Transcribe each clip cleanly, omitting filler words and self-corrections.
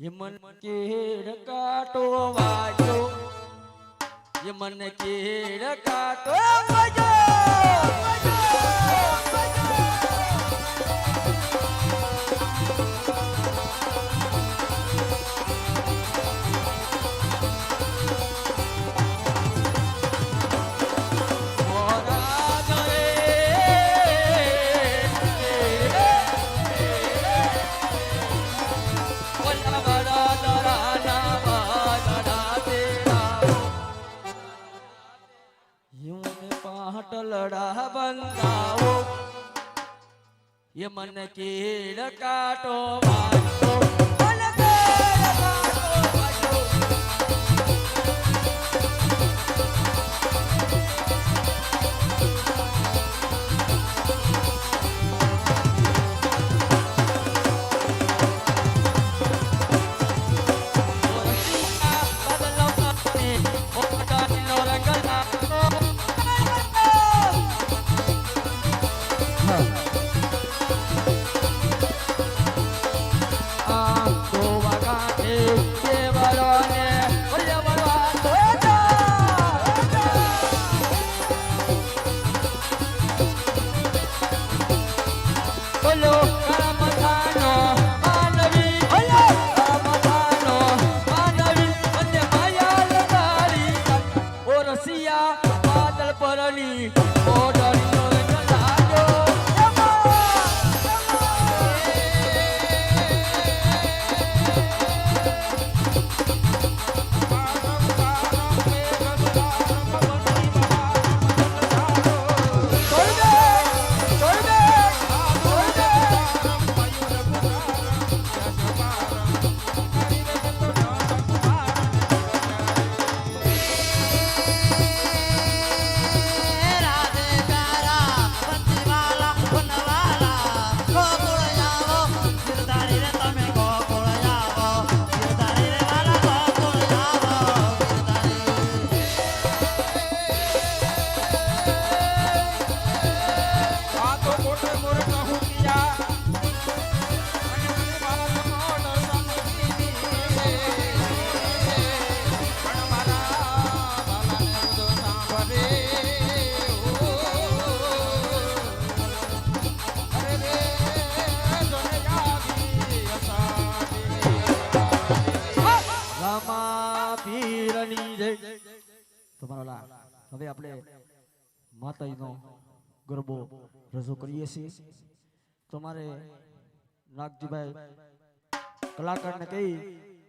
Yemen કેડ કાટો વાજો Yemen કેડ કાટો વાજો લડા બંધાવો Yemen કેડ કાટો વાજો હવે આપણે માતાજીનો ગરબો રજૂ કરીએ છીએ. તમારે નાગજીભાઈ કલાકારને કહી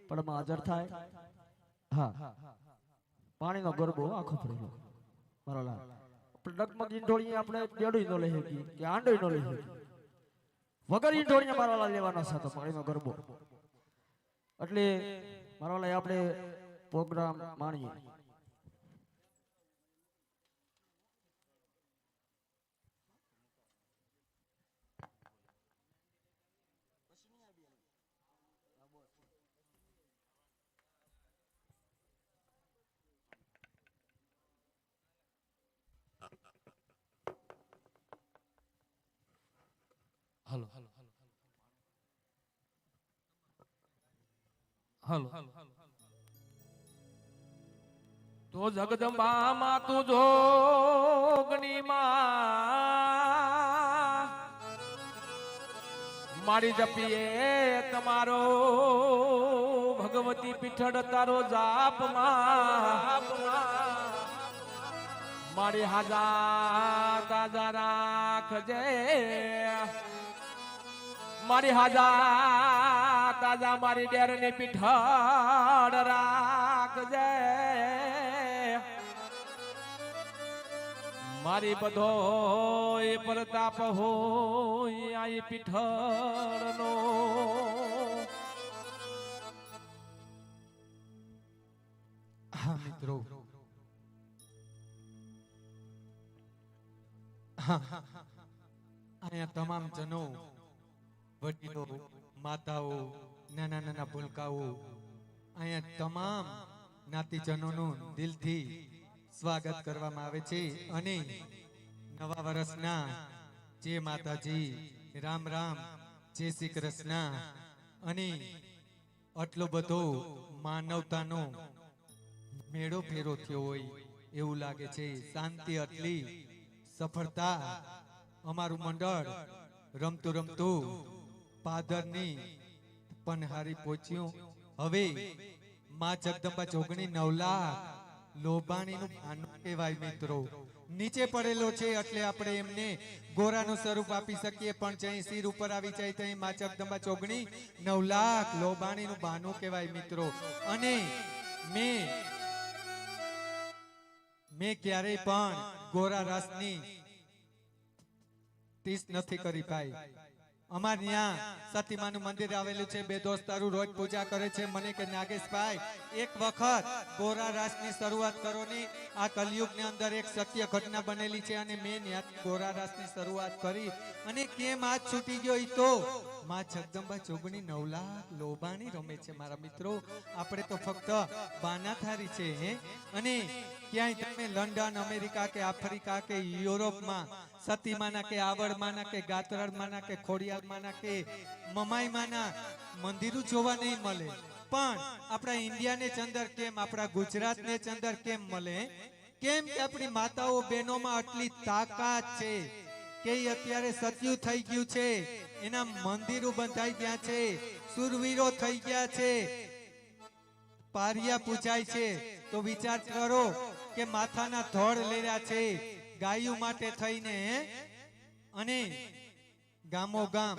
પણ હાજર થાય. હા, પાણીનો ગરબો આખો ફરેલો મારો લાલ. ડગમગ ઈંઢોળી આપણે દેડું ન લઈ શકીએ કે આંડોય ન લઈ શકીએ, વગર ઈંઢોળીને મારો લાલ લેવાનો છે પાણીનો ગરબો. એટલે મારો લાલ આપણે પ્રોગ્રામ માણીએ. હલો હલો હલો તો જગદંબા માં તું જોગની માં મારી જપીએ તમારો ભગવતી પીઠડ તારો જાપ માં મારી હાજા તાજા રાખજે, મારી હાજા તાજા મારી ડેરની પીઠાડ રાખજે, મારી બધો પ્રતાપ હોય આ પીઠાડનો. હા મિત્રો, અહીંયા તમામ જનો, વડીલો, માતાઓ, નાના નાના ભૂલકાઓ, અહીંયા તમામ જ્ઞાતિજનોનું દિલથી સ્વાગત કરવામાં આવે છે. અને નવા વર્ષના જય માતાજી, રામ રામ, જય શ્રી કૃષ્ણ. અને આટલો બધો માનવતાનો મેળો ફેરો થયો હોય એવું લાગે છે. શાંતિ આટલી, સફળતા, અમારું મંડળ રમતું રમતું પાદરની પનહારી પહોંચ્યું. હવે માં જગદંબા જોગણી 9 લાખ લોબાણીનું ભાનું કહેવાય મિત્રો. નીચે પડેલો છે એટલે આપણે એમને ગોરાનું સ્વરૂપ આપી શકીએ, પણ જઈ સિર ઉપર આવી જાય ત્યાં માં જગદંબા ચોગણી 9 લાખ લોબાણીનું ભાનું કહેવાય મિત્રો. અને મેં ક્યારેય પણ ગોરા રાસની તીસ નથી કરી ભાઈ. અમાર ત્યાં સતીમાનું મંદિર આવેલું છે. બે દોસ્તારું રોજ પૂજા કરે છે. મને કે નાગેશભાઈ એક વખત ગોરા રાસની શરૂઆત કરો ની. આ કલયુગની અંદર એક સત્ય ઘટના બનેલી છે અને મેં ત્યાં ગોરા રાસની શરૂઆત કરી અને કેમ આજ છૂટી ગયો ઈ તો માં જગદંબા ચોગણી 9 લાખ લોબાણી રમે છે મારા મિત્રો. આપણે તો ફક્ત બાનાથારી છે હે. અને ક્યાંય તમે લંડન, અમેરિકા કે આફ્રિકા કે યુરોપમાં સતીમાના કે આવડમાના કે ગાત્રાળમાના કે ખોડિયાલમાના કે મમાઈમાના મંદિરો જોવા નહીં મળે, પણ આપણા ઇન્ડિયાને ચંદર કેમ, આપણા ગુજરાતને ચંદર કેમ મળે? કેમ કે આપણી માતાઓ બહેનોમાં આટલી તાકાત છે કે અત્યારે સત્યુ થઈ ગયું છે, એના મંદિરો બંધાઈ ગયા છે, સુરવીરો થઈ ગયા છે, પારિયા પૂજાય છે. તો વિચાર કરો કે માથાના ધોળ લેર્યા છે ગાયું માટે થઈને, અને ગામો ગામ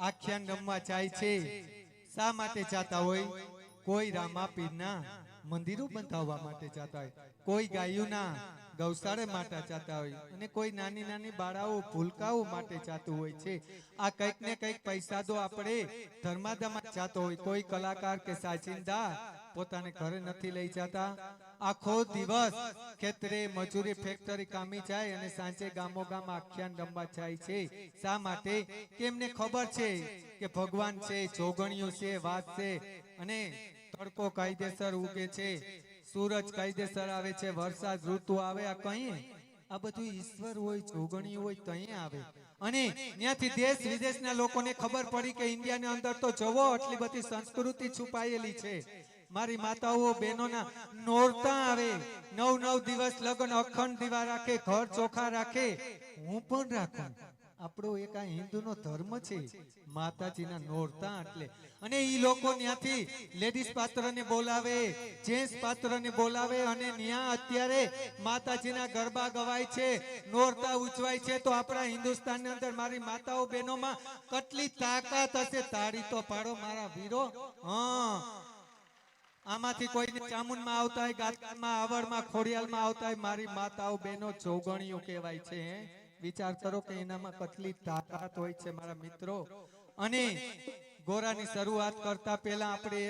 આખ્યાન રમવા જાય છે. શા માટે જાતા હોય? કોઈ રામાપીરના મંદિરો બંધાવવા માટે જાતા હોય, કોઈ ગાયુના ગૌશાળા માટે જાતા હોય, અને કોઈ નાની નાની બાળાઓ ભૂલકાઓ માટે જાતું હોય છે. આ કંઈક ને કંઈક પૈસા તો આપણે ધર્માદામાં જાતો હોય. કોઈ કલાકાર કે સાચિંદા પોતાને ઘરે નથી લઈ જતા. આખો દિવસ ખેતરે મજૂરી ફેક્ટરી કામી જાય અને સાંજે ગામો ગામ આખ્યાન રમવા જાય છે. શા માટે? કેમને ખબર છે કે ભગવાન છે, જોગણિયું છે, વાત છે, અને તડકો કાયદેસર ઉગે છે, સૂરજ કાયદેસર આવે છે, વરસાદ ઋતુ આવે. આ કઈ આ બધું ઈશ્વર હોય, જોગણિયું હોય તઈ આવે. અને ત્યાંથી દેશ વિદેશના લોકોને ખબર પડી કે ઇન્ડિયાની અંદર તો જવો આટલી બધી સંસ્કૃતિ છુપાયેલી છે. મારી માતાઓ બહેનોના નોરતા આવે, 9 દિવસ લગ્ન અખંડ દીવા રાખે, ઘર ચોખા રાખે. હું પણ રાખું. આપણો એક આ હિન્દુનો ધર્મ છે માતાજીના નોરતા એટલે. અને ઈ લોકો ત્યાંથી લેડીઝ પાત્રને બોલાવે, જેન્ટ્સ પાત્રને બોલાવે, અને ત્યાં અત્યારે માતાજીના ગરબા ગવાય છે, નોરતા ઉજવાય છે. તો આપણા હિન્દુસ્તાનની અંદર મારી માતાઓ બહેનોમાં કેટલી તાકાત હશે! તાળી તો પાડો મારા વીરો. હા, આમાંથી કોઈને ચામુંડમાં આવતા હોય, ગાત્રામાં, આવડમાં, ખોડિયાલમાં આવતા હોય, મારી માતાઓ બહેનો જોગણીઓ કહેવાય છે. વિચાર કરો કે એનામાં કેટલી તાકાત હોય છે મારા મિત્રો. અને ગોરાની શરૂઆત કરતા પહેલા આપણે